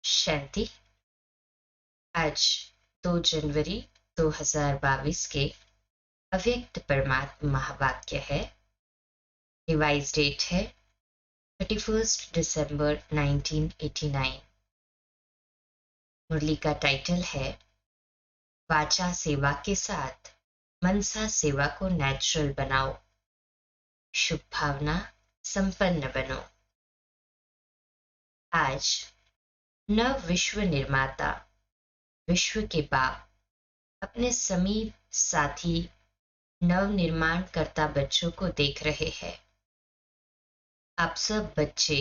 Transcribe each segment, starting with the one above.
शांति। आज 2 जनवरी 2022 के अव्यक्त परमात्मा महावाक्य है। रिवाइज डेट है 31 दिसंबर 1989। मुरली का टाइटल है वाचा सेवा के साथ मनसा सेवा को नेचुरल बनाओ, शुभ भावना संपन्न बनो। आज नव विश्व निर्माता, विश्व के बाप अपने समीप साथी नव निर्माण करता बच्चों को देख रहे हैं। आप सब बच्चे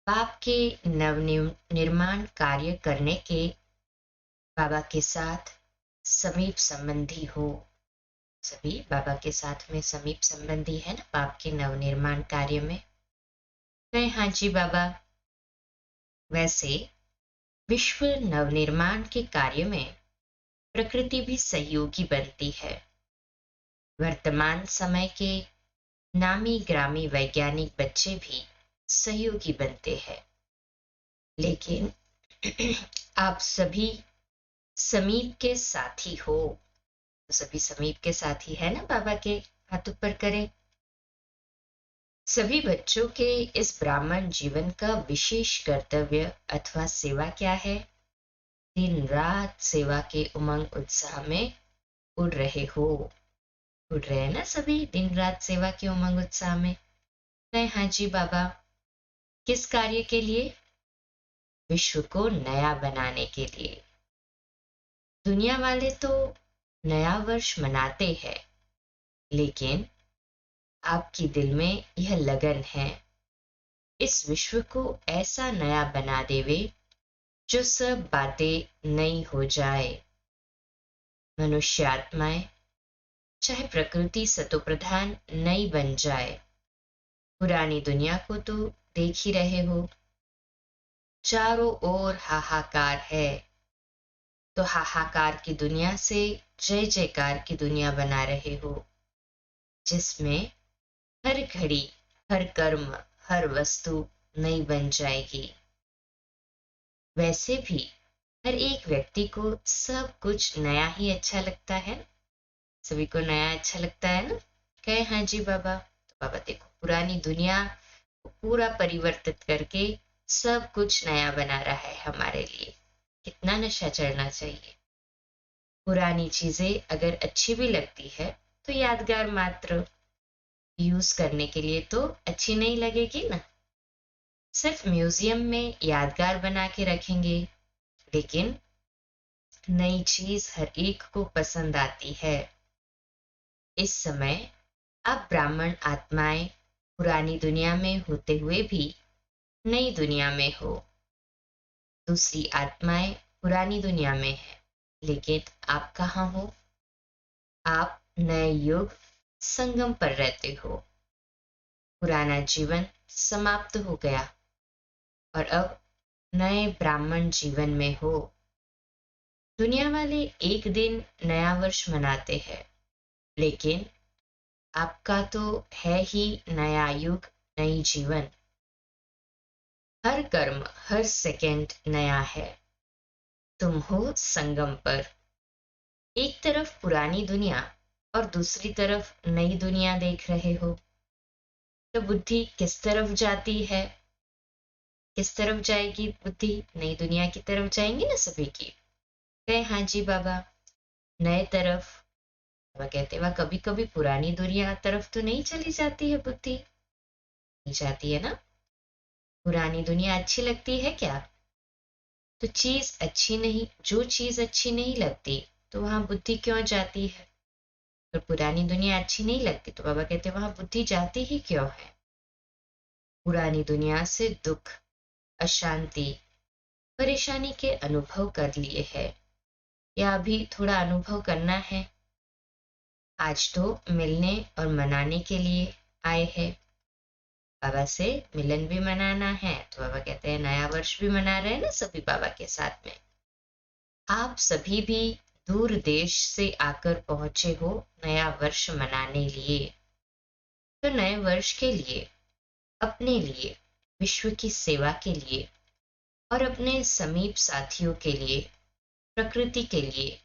बाप के नव निर्माण कार्य करने के बाबा के साथ समीप संबंधी हो। सभी बाबा के साथ में समीप संबंधी है ना बाप के नव निर्माण कार्य में। कहे हाँ जी बाबा। वैसे विश्व नवनिर्माण के कार्य में प्रकृति भी सहयोगी बनती है। वर्तमान समय के नामी ग्रामी वैज्ञानिक बच्चे भी सहयोगी बनते हैं, लेकिन आप सभी समीप के साथी हो। सभी समीप के साथी है ना बाबा के हाथ ऊपर करें। सभी बच्चों के इस ब्राह्मण जीवन का विशेष कर्तव्य अथवा सेवा क्या है? दिन रात सेवा के उमंग उत्साह में उड़ रहे हो। उड़ रहे हैं ना सभी दिन रात सेवा के उमंग उत्साह में। कहे हाँ जी बाबा। किस कार्य के लिए? विश्व को नया बनाने के लिए। दुनिया वाले तो नया वर्ष मनाते हैं, लेकिन आपकी दिल में यह लगन है इस विश्व को ऐसा नया बना देवे जो सब बातें नई हो जाए। मनुष्य आत्माएं चाहे प्रकृति सतोप्रधान नई बन जाए। पुरानी दुनिया को तो देख ही रहे हो, चारों ओर हाहाकार है। तो हाहाकार की दुनिया से जय जयकार की दुनिया बना रहे हो, जिसमें हर घड़ी हर कर्म हर वस्तु नई बन जाएगी। वैसे भी हर एक व्यक्ति को सब कुछ नया ही अच्छा लगता है। सभी को नया अच्छा लगता है ना। कहे हाँ जी बाबा। तो बाबा देखो पुरानी दुनिया को पूरा परिवर्तित करके सब कुछ नया बना रहा है हमारे लिए। कितना नशा चढ़ना चाहिए। पुरानी चीजें अगर अच्छी भी लगती है तो यादगार मात्र, यूज करने के लिए तो अच्छी नहीं लगेगी ना। सिर्फ म्यूजियम में यादगार बना के रखेंगे, लेकिन नई चीज हर एक को पसंद आती है। इस समय आप ब्राह्मण आत्माएं पुरानी दुनिया में होते हुए भी नई दुनिया में हो। दूसरी आत्माएं पुरानी दुनिया में है, लेकिन आप कहाँ हो? आप नए युग संगम पर रहते हो। पुराना जीवन समाप्त हो गया और अब नए ब्राह्मण जीवन में हो। दुनिया वाले एक दिन नया वर्ष मनाते हैं, लेकिन आपका तो है ही नया युग, नई जीवन। हर कर्म हर सेकंड नया है। तुम हो संगम पर। एक तरफ पुरानी दुनिया और दूसरी तरफ नई दुनिया देख रहे हो, तो बुद्धि किस तरफ जाती है? किस तरफ जाएगी बुद्धि? नई दुनिया की तरफ जाएंगी ना सभी की। कहे हाँ जी बाबा। नए तरफ। बाबा कहते वह कभी कभी पुरानी दुनिया तरफ तो नहीं चली जाती है बुद्धि? नहीं जाती है ना। पुरानी दुनिया अच्छी लगती है क्या? तो चीज अच्छी नहीं, जो चीज अच्छी नहीं लगती तो वहां बुद्धि क्यों जाती है? तो पुरानी दुनिया अच्छी नहीं लगती तो बाबा कहते वहां बुद्धि जाती ही क्यों है? पुरानी दुनिया से दुख, अशांति, परेशानी के अनुभव कर लिए है, या अभी थोड़ा अनुभव करना है। आज तो मिलने और मनाने के लिए आए हैं। बाबा से मिलन भी मनाना है, तो बाबा कहते हैं नया वर्ष भी मना रहे हैं ना सभी बाबा के साथ में। आप सभी भी दूर देश से आकर पहुंचे हो नया वर्ष मनाने लिए। तो नए वर्ष के लिए, अपने लिए, विश्व की सेवा के लिए और अपने समीप साथियों के लिए, प्रकृति के लिए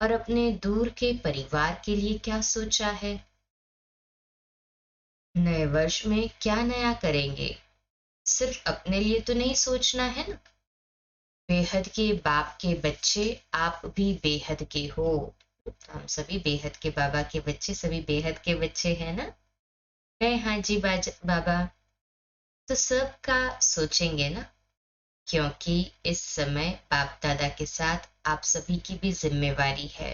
और अपने दूर के परिवार के लिए क्या सोचा है? नए वर्ष में क्या नया करेंगे? सिर्फ अपने लिए तो नहीं सोचना है ना। बेहद के बाप के बच्चे, आप भी बेहद के हो। हम सभी बेहद के बाबा के बच्चे, सभी बेहद के बच्चे हैं ना। कहे हाँ जी बाबा। तो सबका सोचेंगे ना, क्योंकि इस समय बाप दादा के साथ आप सभी की भी जिम्मेवारी है।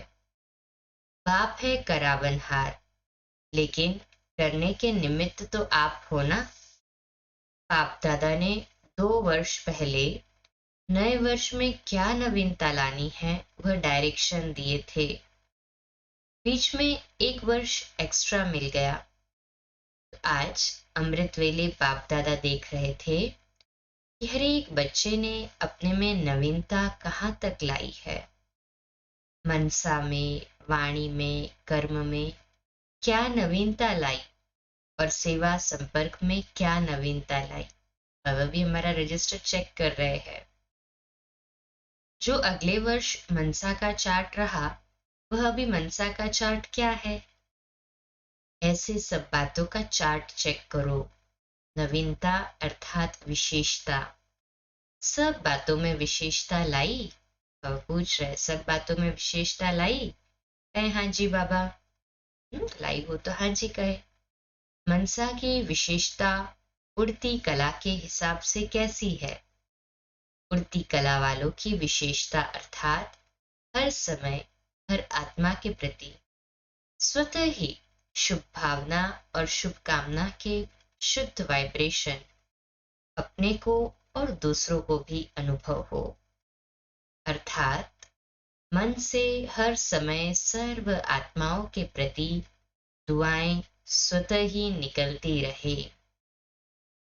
बाप है करावनहार, लेकिन करने के निमित्त तो आप हो ना। बाप दादा ने 2 वर्ष पहले नए वर्ष में क्या नवीनता लानी है वह डायरेक्शन दिए थे। बीच में 1 वर्ष एक्स्ट्रा मिल गया। आज अमृत वेले बाप दादा देख रहे थे कि हर एक बच्चे ने अपने में नवीनता कहाँ तक लाई है। मनसा में, वाणी में, कर्म में क्या नवीनता लाई और सेवा संपर्क में क्या नवीनता लाई। बाबा भी हमारा रजिस्टर चेक कर रहे हैं। जो अगले वर्ष मनसा का चार्ट रहा वह अभी मनसा का चार्ट क्या है। ऐसे सब बातों का चार्ट चेक करो। नवीनता अर्थात विशेषता। सब बातों में विशेषता लाई। अब पूछ रहे सब बातों में विशेषता लाई? कहे हाँ जी बाबा। लाई हो तो हाँ जी कहे। मनसा की विशेषता उड़ती कला के हिसाब से कैसी है? उड़ती कला वालों की विशेषता अर्थात हर समय हर आत्मा के प्रति स्वतः ही शुभ भावना और शुभकामना के शुद्ध वाइब्रेशन अपने को और दूसरों को भी अनुभव हो। अर्थात मन से हर समय सर्व आत्माओं के प्रति दुआएं स्वतः ही निकलती रहे।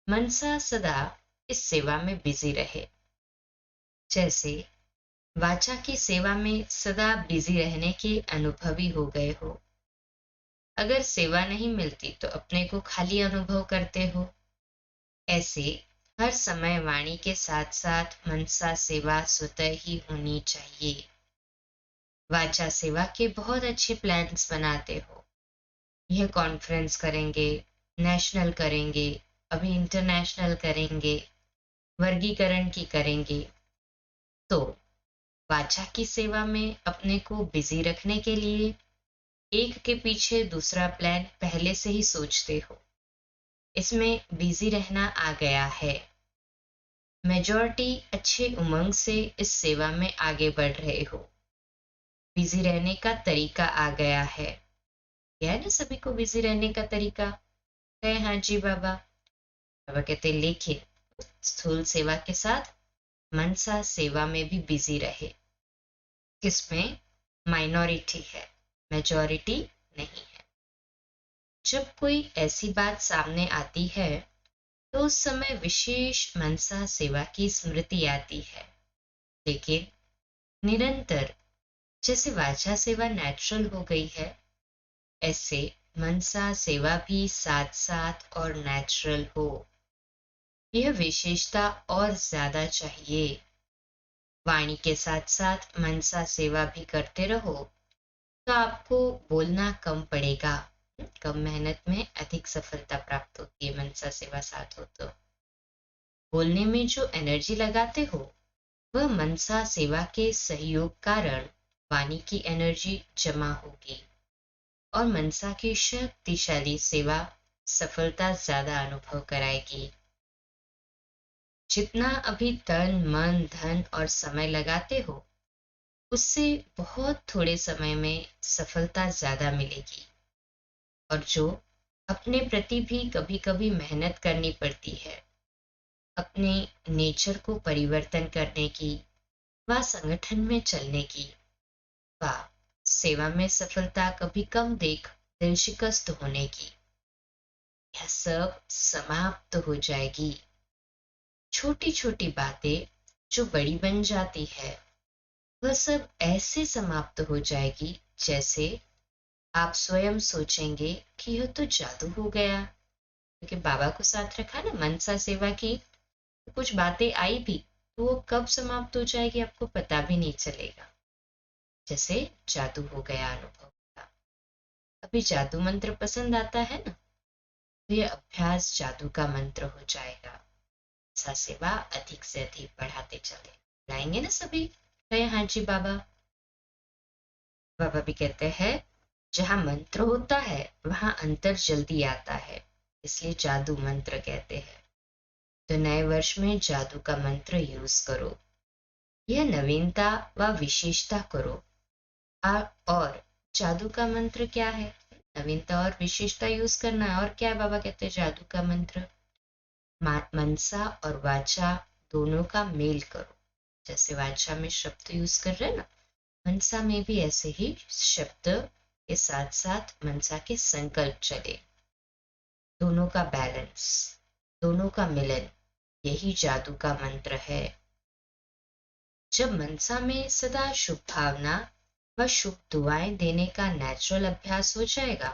मनसा सदा इस सेवा में बिजी रहे। जैसे वाचा की सेवा में सदा बिजी रहने के अनुभवी हो गए हो। अगर सेवा नहीं मिलती तो अपने को खाली अनुभव करते हो। ऐसे हर समय वाणी के साथ साथ मनसा सेवा स्वतः ही होनी चाहिए। वाचा सेवा के बहुत अच्छे प्लान्स बनाते हो। यह कॉन्फ्रेंस करेंगे, नेशनल करेंगे, अभी इंटरनेशनल करेंगे, वर्गीकरण की करेंगे। तो वाचा की सेवा में अपने को बिजी रखने के लिए एक के पीछे दूसरा प्लान पहले से ही सोचते हो। इसमें बिजी रहना आ गया है। मेजॉरिटी अच्छे उमंग से इस सेवा में आगे बढ़ रहे हो। बिजी रहने का तरीका आ गया है। क्या है ना सभी को बिजी रहने का तरीका? है हाँ जी बाबा। बाबा कहते लेकिन स्थूल सेवा के साथ मनसा सेवा में भी बिजी रहे। किसमें माइनॉरिटी है, मेजॉरिटी नहीं है। जब कोई ऐसी बात सामने आती है तो उस समय विशेष मनसा सेवा की स्मृति आती है। लेकिन निरंतर जैसे वाचा सेवा नेचुरल हो गई है, ऐसे मनसा सेवा भी साथ साथ और नेचुरल हो। यह विशेषता और ज्यादा चाहिए। वाणी के साथ साथ मनसा सेवा भी करते रहो तो आपको बोलना कम पड़ेगा। कम मेहनत में अधिक सफलता प्राप्त होती है। मनसा सेवा साथ हो तो बोलने में जो एनर्जी लगाते हो वह मनसा सेवा के सहयोग कारण वाणी की एनर्जी जमा होगी और मनसा की शक्तिशाली सेवा सफलता ज्यादा अनुभव कराएगी। जितना अभी तन मन धन और समय लगाते हो उससे बहुत थोड़े समय में सफलता ज्यादा मिलेगी। और जो अपने प्रति भी कभी कभी मेहनत करनी पड़ती है, अपने नेचर को परिवर्तन करने की, व संगठन में चलने की, व सेवा में सफलता कभी कम देख दिल शिकस्त होने की, यह सब समाप्त हो जाएगी। छोटी छोटी बातें जो बड़ी बन जाती है वह सब ऐसे समाप्त हो जाएगी जैसे आप स्वयं सोचेंगे कि यह तो जादू हो गया। क्योंकि बाबा को साथ रखा ना मनसा सेवा की, तो कुछ बातें आई भी तो वो कब समाप्त हो जाएगी आपको पता भी नहीं चलेगा, जैसे जादू हो गया अनुभव का। अभी जादू मंत्र पसंद आता है ना, तो ये अभ्यास जादू का मंत्र हो जाएगा। सा सेवा अधिक से अधिक बढ़ाते चले। लाएंगे ना सभी? कहे हाँ जी बाबा। बाबा भी कहते हैं जहां मंत्र होता है वहां अंतर जल्दी आता है, इसलिए जादू मंत्र कहते हैं। तो नए वर्ष में जादू का मंत्र यूज करो, यह नवीनता व विशेषता करो। और जादू का मंत्र क्या है? नवीनता और विशेषता यूज करना है। और क्या है बाबा कहते हैं जादू का मंत्र? मनसा और वाचा दोनों का मेल करो। जैसे वाचा में शब्द यूज कर रहे हैं ना, मनसा में भी ऐसे ही शब्द के साथ साथ मनसा के संकल्प चले। दोनों का बैलेंस, दोनों का मिलन, यही जादू का मंत्र है। जब मनसा में सदा शुभ भावना व शुभ दुआएं देने का नेचुरल अभ्यास हो जाएगा,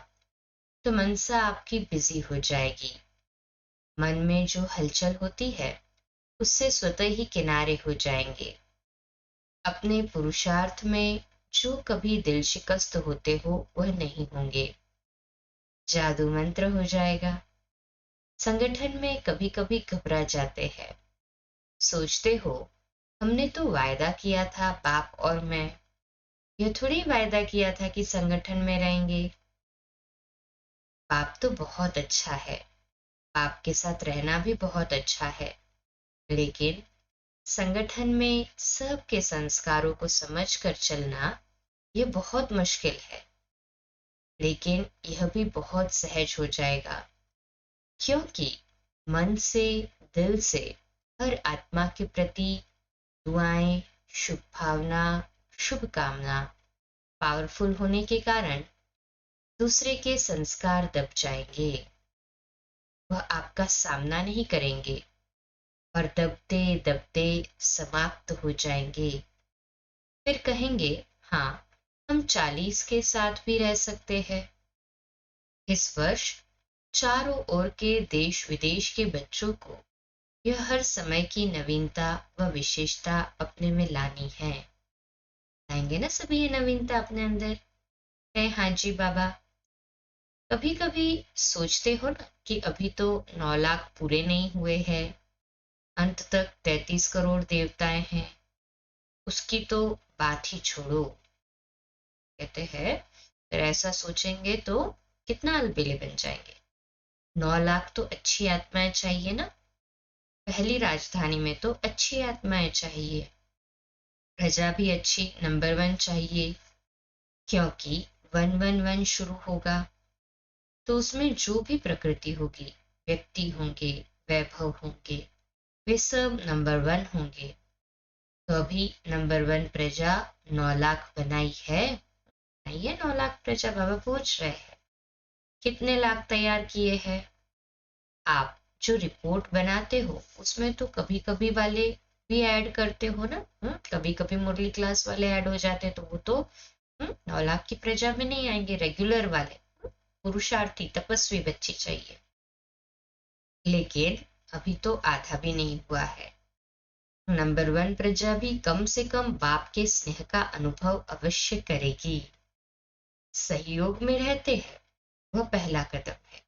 तो मनसा आपकी बिजी हो जाएगी। मन में जो हलचल होती है उससे स्वतः ही किनारे हो जाएंगे। अपने पुरुषार्थ में जो कभी दिल शिकस्त होते हो वह नहीं होंगे। जादू मंत्र हो जाएगा। संगठन में कभी कभी घबरा जाते हैं, सोचते हो हमने तो वायदा किया था बाप और मैं, यह थोड़ी वायदा किया था कि संगठन में रहेंगे। बाप तो बहुत अच्छा है, बाप के साथ रहना भी बहुत अच्छा है, लेकिन संगठन में सबके संस्कारों को समझकर चलना यह बहुत मुश्किल है। लेकिन यह भी बहुत सहज हो जाएगा, क्योंकि मन से, दिल से हर आत्मा के प्रति दुआएं, शुभ भावना, शुभ कामना पावरफुल होने के कारण दूसरे के संस्कार दब जाएंगे। वह आपका सामना नहीं करेंगे और दबते दबते समाप्त हो जाएंगे। फिर कहेंगे हाँ, हम 40 के साथ भी रह सकते हैं। इस वर्ष चारों ओर के देश विदेश के बच्चों को यह हर समय की नवीनता व विशेषता अपने में लानी है। लाएंगे ना सभी ये नवीनता अपने अंदर? है हाँ जी बाबा। कभी कभी सोचते हो ना कि अभी तो 9 लाख पूरे नहीं हुए हैं, अंत तक 33 करोड़ देवताएं हैं, उसकी तो बात ही छोड़ो। कहते हैं फिर ऐसा सोचेंगे तो कितना अलबेले बन जाएंगे। 9 लाख तो अच्छी आत्माएं चाहिए ना, पहली राजधानी में तो अच्छी आत्माएं चाहिए, प्रजा भी अच्छी नंबर 1 चाहिए, क्योंकि 111 शुरू होगा तो उसमें जो भी प्रकृति होगी, व्यक्ति होंगे, वैभव होंगे, वे सब नंबर 1 होंगे। तो अभी नंबर 1 प्रजा 9 लाख बनाई है, नहीं है 9 लाख प्रजा? बाबा पूछ रहे हैं कितने लाख तैयार किए हैं? आप जो रिपोर्ट बनाते हो उसमें तो कभी कभी वाले भी ऐड करते हो ना, कभी कभी मुरली क्लास वाले ऐड हो जाते तो वो तो 9 लाख की प्रजा में नहीं आएंगे, रेगुलर वाले पुरुषार्थी तपस्वी बच्चे चाहिए। लेकिन अभी तो आधा भी नहीं हुआ है। नंबर 1 प्रजा भी कम से कम बाप के स्नेह का अनुभव अवश्य करेगी। सहयोग में रहते हैं, वह पहला कदम है,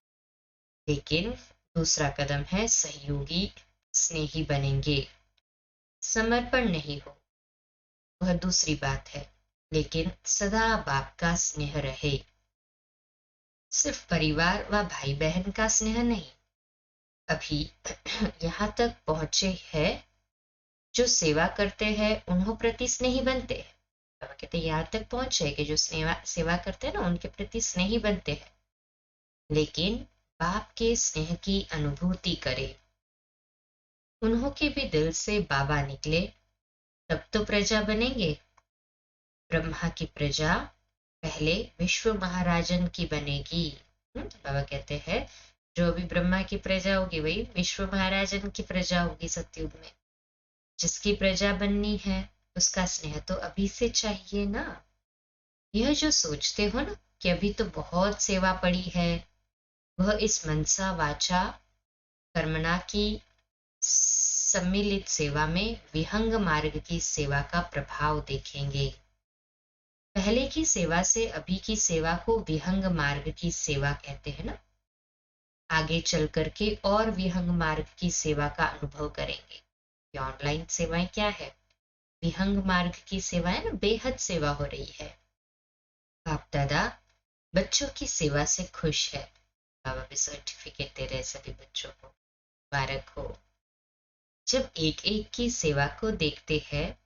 लेकिन दूसरा कदम है सहयोगी स्नेही बनेंगे। समर्पण नहीं हो, वह दूसरी बात है, लेकिन सदा बाप का स्नेह रहे। सिर्फ परिवार व भाई बहन का स्नेह नहीं। अभी यहाँ तक पहुंचे हैं जो सेवा करते हैं उन्हों प्रति स्नेही बनते हैं। बाबा कहते हैं यहाँ तक पहुंचे कि जो सेवा करते हैं ना उनके प्रति स्नेही बनते हैं, लेकिन बाप के स्नेह की अनुभूति करे, उन्हों के भी दिल से बाबा निकले, तब तो प्रजा बनेंगे। ब्रह्मा की प्रजा पहले विश्व महाराजन की बनेगी। बाबा कहते हैं जो भी ब्रह्मा की प्रजा होगी वही विश्व महाराजन की प्रजा होगी सतयुग में। जिसकी प्रजा बननी है उसका स्नेह तो अभी से चाहिए ना। यह जो सोचते हो ना कि अभी तो बहुत सेवा पड़ी है, वह इस मनसा वाचा कर्मणा की सम्मिलित सेवा में विहंग मार्ग की सेवा का प्रभाव देखेंगे। पहले की सेवा से अभी की सेवा को विहंग मार्ग की सेवा कहते हैं ना। आगे चल करके और विहंग मार्ग की सेवा का अनुभव करेंगे। ये ऑनलाइन सेवाएं क्या है? विहंग मार्ग की सेवाएं ना, बेहद सेवा हो रही है। बाप दादा बच्चों की सेवा से खुश है। बाबा भी सर्टिफिकेट दे रहे सभी बच्चों को, मुबारक हो। जब एक एक की सेवा को देखते हैं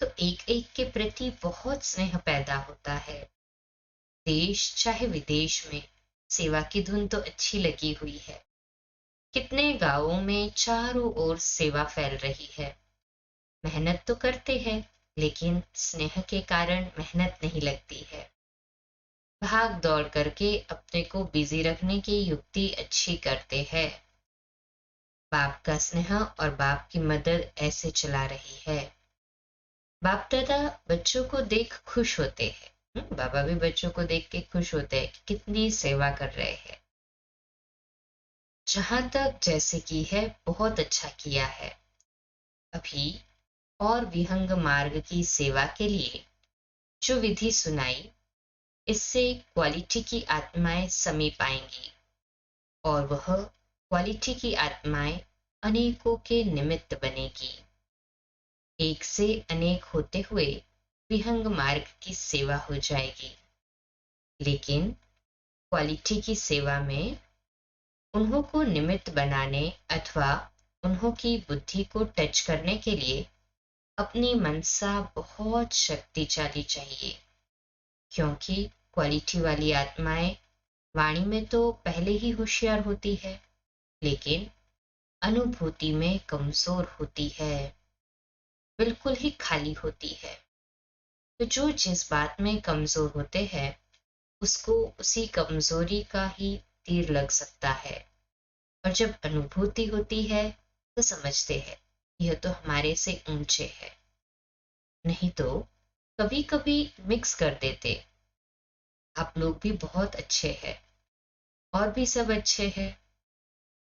तो एक एक के प्रति बहुत स्नेह पैदा होता है। देश चाहे विदेश में सेवा की धुन तो अच्छी लगी हुई है। कितने गांवों में चारों ओर सेवा फैल रही है। मेहनत तो करते हैं लेकिन स्नेह के कारण मेहनत नहीं लगती है। भाग दौड़ करके अपने को बिजी रखने की युक्ति अच्छी करते हैं। बाप का स्नेह और बाप की मदद ऐसे चला रही है। बाप दादा बच्चों को देख खुश होते हैं। बाबा भी बच्चों को देख के खुश होते हैं कि कितनी सेवा कर रहे हैं। जहां तक जैसे की है बहुत अच्छा किया है। अभी और विहंग मार्ग की सेवा के लिए जो विधि सुनाई, इससे क्वालिटी की आत्माएं समीप आएंगी और वह क्वालिटी की आत्माएं अनेकों के निमित्त बनेगी। एक से अनेक होते हुए विहंग मार्ग की सेवा हो जाएगी। लेकिन क्वालिटी की सेवा में उन्हों को निमित्त बनाने अथवा उन्हों की बुद्धि को टच करने के लिए अपनी मनसा बहुत शक्तिशाली चाहिए। क्योंकि क्वालिटी वाली आत्माएं वाणी में तो पहले ही होशियार होती है लेकिन अनुभूति में कमजोर होती है, बिल्कुल ही खाली होती है। तो जो जिस बात में कमजोर होते हैं उसको उसी कमजोरी का ही तीर लग सकता है। और जब अनुभूति होती है तो समझते हैं यह तो हमारे से ऊंचे है। नहीं तो कभी कभी मिक्स कर देते, आप लोग भी बहुत अच्छे हैं और भी सब अच्छे हैं,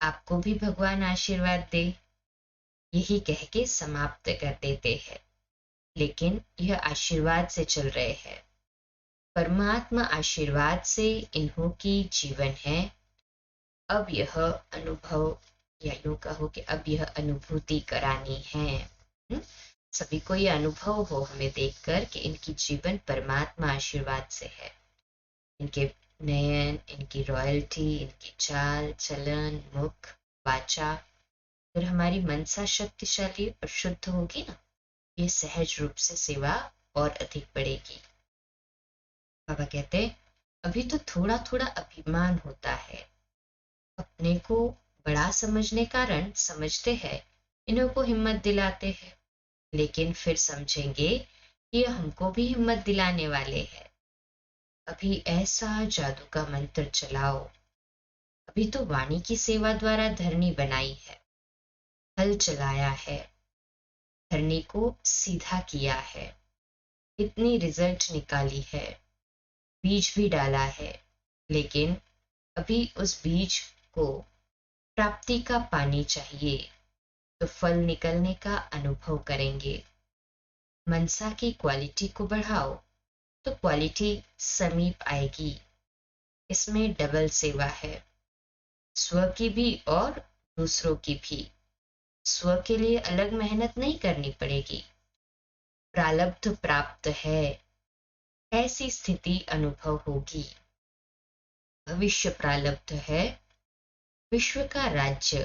आपको भी भगवान आशीर्वाद दे, यही कह के समाप्त कर देते हैं। लेकिन यह आशीर्वाद से चल रहे हैं। परमात्मा आशीर्वाद से इन्हों की जीवन है। अब यह अनुभव या यूं कहो कि अब यह अनुभूति करानी है। सभी को यह अनुभव हो हमें देखकर कि इनकी जीवन परमात्मा आशीर्वाद से है। इनके नयन, इनकी रॉयल्टी, इनकी चाल चलन, मुख, वाचा, फिर हमारी मनसा शक्तिशाली और शुद्ध होगी ना, ये सहज रूप से सेवा और अधिक बढ़ेगी। बाबा कहते अभी तो थोड़ा थोड़ा अभिमान होता है। अपने को बड़ा समझने कारण समझते हैं, इन्हों को हिम्मत दिलाते हैं, लेकिन फिर समझेंगे कि ये हमको भी हिम्मत दिलाने वाले हैं। अभी ऐसा जादू का मंत्र चलाओ। अभी तो वाणी की सेवा द्वारा धरनी बनाई है, हल चलाया है, धरनी को सीधा किया है, इतनी रिजल्ट निकाली है, बीज भी डाला है। लेकिन अभी उस बीज को प्राप्ति का पानी चाहिए तो फल निकलने का अनुभव करेंगे। मनसा की क्वालिटी को बढ़ाओ तो क्वालिटी समीप आएगी। इसमें डबल सेवा है, स्व की भी और दूसरों की भी। स्व के लिए अलग मेहनत नहीं करनी पड़ेगी। प्रारब्ध प्राप्त है ऐसी स्थिति अनुभव होगी। भविष्य प्रारब्ध है विश्व का राज्य।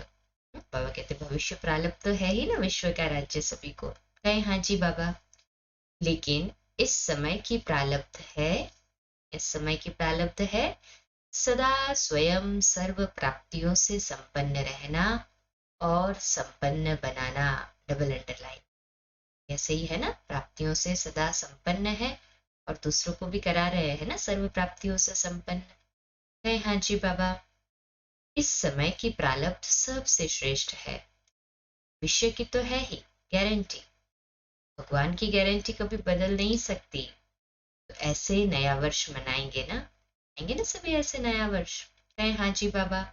बाबा कहते भविष्य प्रारब्ध तो है ही ना, विश्व का राज्य सभी को कहे हाँ जी बाबा। लेकिन इस समय की प्रारब्ध है, इस समय की प्रारब्ध है सदा स्वयं सर्व प्राप्तियों से संपन्न रहना और संपन्न बनाना। डबल अंडरलाइन ऐसे ही है ना, प्राप्तियों से सदा संपन्न है और दूसरों को भी करा रहे हैं ना सर्व प्राप्तियों से संपन्न। कहे हाँ जी बाबा। इस समय की प्रारब्ध सबसे श्रेष्ठ है। विषय की तो है ही गारंटी, भगवान की गारंटी कभी बदल नहीं सकती। तो ऐसे नया वर्ष मनाएंगे ना, आएंगे ना सभी ऐसे नया वर्ष। कहे हाँ जी बाबा।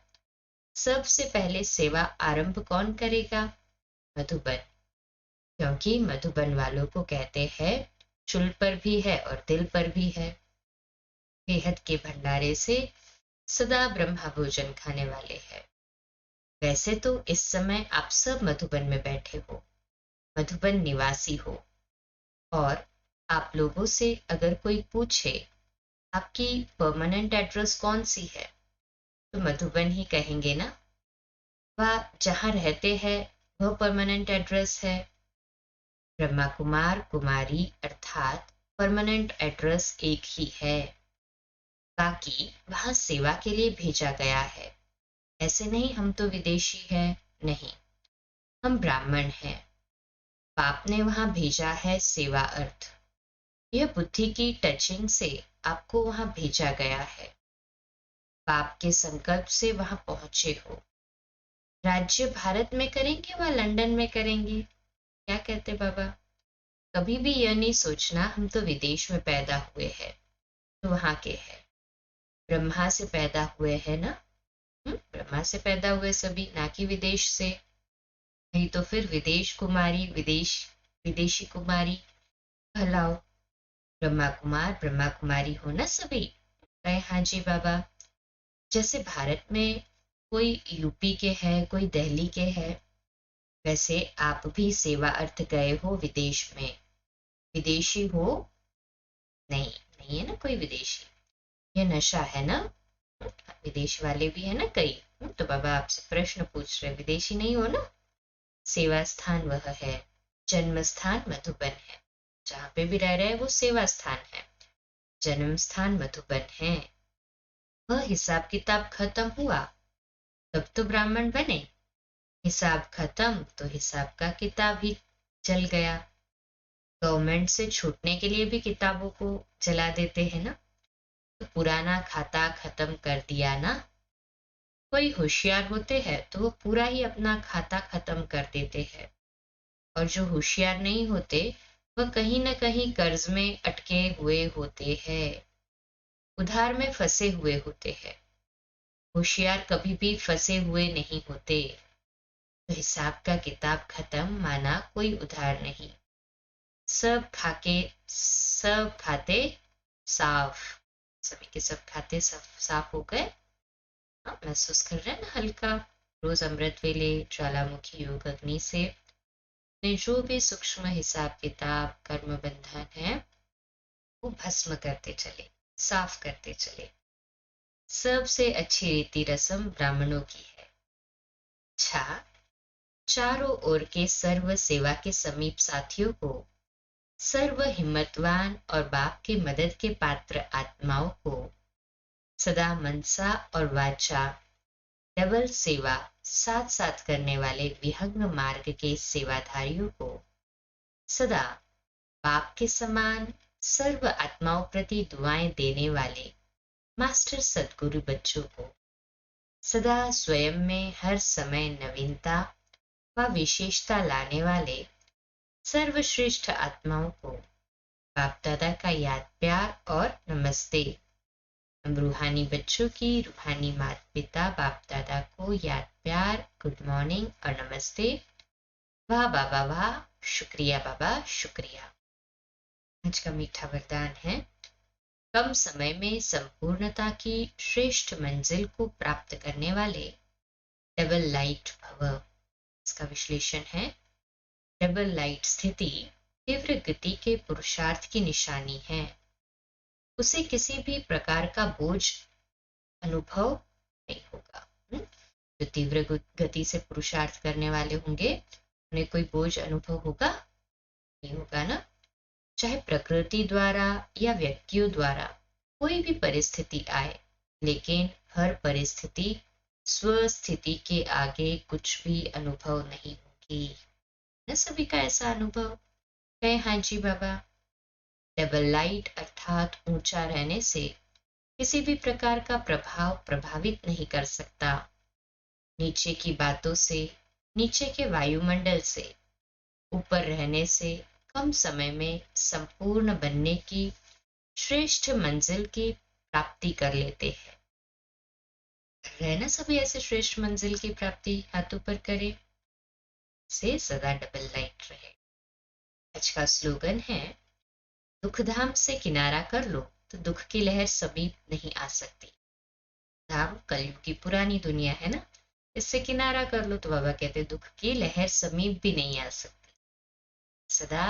सबसे पहले सेवा आरंभ कौन करेगा? मधुबन, क्योंकि मधुबन वालों को कहते हैं चुल पर भी है और दिल पर भी है। बेहद के भंडारे से सदा ब्रह्मा भोजन खाने वाले हैं। वैसे तो इस समय आप सब मधुबन में बैठे हो, मधुबन निवासी हो, और आप लोगों से अगर कोई पूछे आपकी परमानेंट एड्रेस कौन सी है, तो मधुबन ही कहेंगे ना। वह जहाँ रहते हैं वह परमानेंट एड्रेस है। ब्रह्मा कुमार कुमारी अर्थात परमानेंट एड्रेस एक ही है, बाकी वहां सेवा के लिए भेजा गया है। ऐसे नहीं हम तो विदेशी हैं, नहीं, हम ब्राह्मण हैं। बाप ने वहां भेजा है सेवा अर्थ। यह बुद्धि की टचिंग से आपको वहां भेजा गया है। बाप के संकल्प से वहां पहुंचे हो। राज्य भारत में करेंगे व लंदन में करेंगे, क्या कहते बाबा? कभी भी यह नहीं सोचना हम तो विदेश में पैदा हुए हैं, तो वहां के हैं। ब्रह्मा से पैदा हुए हैं ना, ब्रह्मा से पैदा हुए सभी, ना कि विदेश से। नहीं तो फिर विदेश कुमारी, विदेशी कुमारी कहलाओ। ब्रह्मा कुमारी हो ना सभी। कहे हाँ जी बाबा। जैसे भारत में कोई यूपी के है, कोई दिल्ली के है, वैसे आप भी सेवा अर्थ गए हो विदेश में। विदेशी हो नहीं, नहीं है ना कोई विदेशी। ये नशा है ना, विदेश वाले भी है ना कई। तो बाबा आपसे प्रश्न पूछ रहे, विदेशी नहीं हो ना। सेवा स्थान वह है, जन्म स्थान मधुबन है। जहाँ पे भी रह रहे हैं वो सेवा स्थान है, जन्म स्थान मधुबन है। वह हिसाब किताब खत्म हुआ तब तो ब्राह्मण बने, हिसाब खत्म तो हिसाब का किताब ही जल गया। गवर्नमेंट से छूटने के लिए भी किताबों को जला देते हैं ना, तो पुराना खाता खत्म कर दिया ना। कोई होशियार होते हैं तो वो पूरा ही अपना खाता खत्म कर देते हैं, और जो होशियार नहीं होते वह कहीं ना कहीं कर्ज में अटके हुए होते हैं, उधार में फंसे हुए होते हैं। होशियार कभी भी फंसे हुए नहीं होते। तो हिसाब का किताब खत्म माना कोई उधार नहीं। सब खाते साफ, सभी के सब खाते साफ हो गए। महसूस कर रहे हैं ना हल्का। रोज अमृत वेले ज्वालामुखी योग अग्नि से ने जो भी सूक्ष्म हिसाब किताब कर्म बंधन है वो भस्म करते चले, साफ करते चले। सबसे अच्छी रीति रस्म ब्राह्मणों की है। अच्छा, चारों ओर के सर्व सेवा के समीप साथियों को, सर्व हिम्मतवान और बाप के मदद के पात्र आत्माओं को, सदा मनसा और वाचा डबल सेवा साथ साथ करने वाले विहंग मार्ग के सेवाधारियों को, सदा बाप के समान सर्व आत्माओं प्रति दुआएं देने वाले मास्टर सदगुरु बच्चों को, सदा स्वयं में हर समय नवीनता व विशेषता लाने वाले सर्वश्रेष्ठ आत्माओं को बाप दादा का याद प्यार और नमस्ते। हम रूहानी बच्चों की रूहानी माता पिता बाप दादा को याद प्यार, गुड मॉर्निंग और नमस्ते। वाह बाबा वाह, शुक्रिया बाबा शुक्रिया। आज का मीठा वरदान है, कम समय में संपूर्णता की श्रेष्ठ मंजिल को प्राप्त करने वाले डबल लाइट भव। इसका विश्लेषण है, डबल लाइट स्थिति तीव्र गति के पुरुषार्थ की निशानी है। उसे किसी भी प्रकार का बोझ अनुभव नहीं होगा। जो तीव्र गति से पुरुषार्थ करने वाले होंगे उन्हें कोई बोझ अनुभव होगा नहीं, होगा ना। चाहे प्रकृति द्वारा या व्यक्तियों द्वारा कोई भी परिस्थिति आए, लेकिन हर परिस्थिति स्वस्थिति के आगे कुछ भी अनुभव नहीं होगी। न सभी का ऐसा अनुभव है? हाँ जी बाबा। डबल लाइट अर्थात ऊंचा रहने से किसी भी प्रकार का प्रभाव प्रभावित नहीं कर सकता। नीचे की बातों से, नीचे के वायुमंडल से ऊपर रहने से कम समय में संपूर्ण बनने की श्रेष्ठ मंजिल की प्राप्ति कर लेते हैं। रहना सभी ऐसे श्रेष्ठ मंजिल की प्राप्ति हाथ ऊपर करे। से सदा डबल लाइट रहे। आज का स्लोगन है, दुख धाम से किनारा कर लो तो दुख की लहर समीप नहीं आ सकती। धाम कलयुग की पुरानी दुनिया है ना, इससे किनारा कर लो तो बाबा कहते दुख की लहर समीप भी नहीं आ सकती। सदा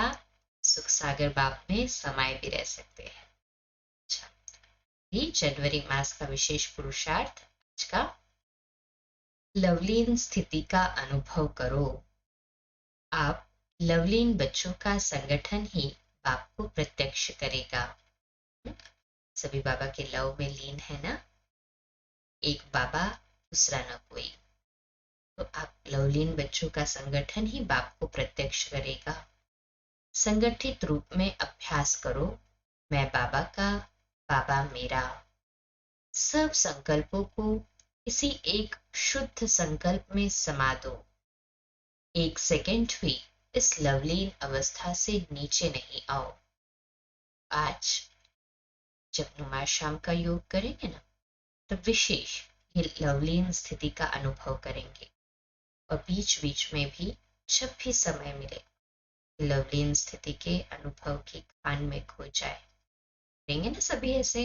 सुख सागर बाप में समाये भी रह सकते हैं। अच्छा, भी जनवरी मास का विशेष पुरुषार्थ आज का, लवलीन स्थिति का अनुभव करो। आप लवलीन बच्चों का संगठन ही बाप को प्रत्यक्ष करेगा। सभी बाबा के लव में लीन है ना, एक बाबा दूसरा न कोई। तो आप लवलीन बच्चों का संगठन ही बाप को प्रत्यक्ष करेगा। संगठित रूप में अभ्यास करो, मैं बाबा का, बाबा मेरा। सब संकल्पों को किसी एक शुद्ध संकल्प में समा दो। एक सेकंड भी इस लवलीन अवस्था से नीचे नहीं आओ। आज जब नुमा शाम का योग करेंगे ना, तब विशेष ये लवलीन स्थिति का अनुभव करेंगे। और बीच बीच में भी जब भी समय मिले, लवलीन स्थिति के अनुभव की खान में खो जाए। करेंगे ना सभी ऐसे?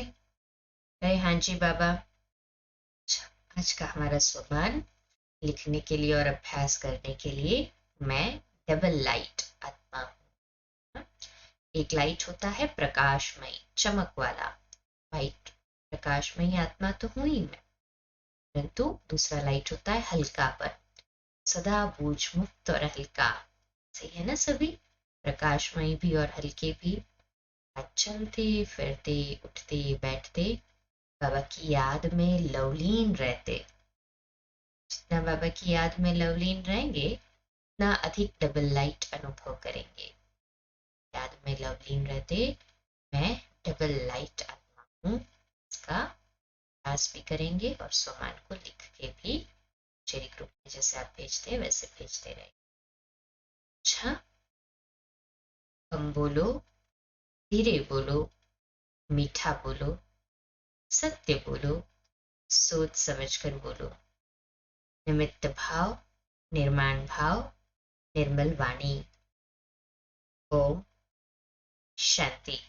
कहे हाँ जी बाबा। आज का हमारा सोमवार लिखने के लिए और अभ्यास करने के लिए, मैं डबल लाइट आत्मा हूं। एक लाइट होता है प्रकाशमयी, चमक वाला, वाइट प्रकाशमयी आत्मा तो हूं ही मैं, परंतु दूसरा लाइट होता है हल्कापन, सदा बोझ मुक्त और हल्का। सही है ना सभी? प्रकाशमयी भी और हल्के भी। आज चलते फिरते उठते बैठते बाबा की याद में लवलीन रहते। जितना बाबा की याद में लवलीन रहेंगे, उतना अधिक डबल लाइट अनुभव करेंगे। याद में लवलीन रहते, मैं डबल लाइट आत्मा हूँ, इसका अभ्यास भी करेंगे और सोमान को लिख के भी चेरी ग्रुप में जैसे आप भेजते हैं वैसे भेजते रहे। अच्छा, कम बोलो, धीरे बोलो, मीठा बोलो, सत्य बोलो, सोच समझ कर बोलो। निमित्त भाव, निर्माण भाव, निर्मल वाणी। ओम शांति।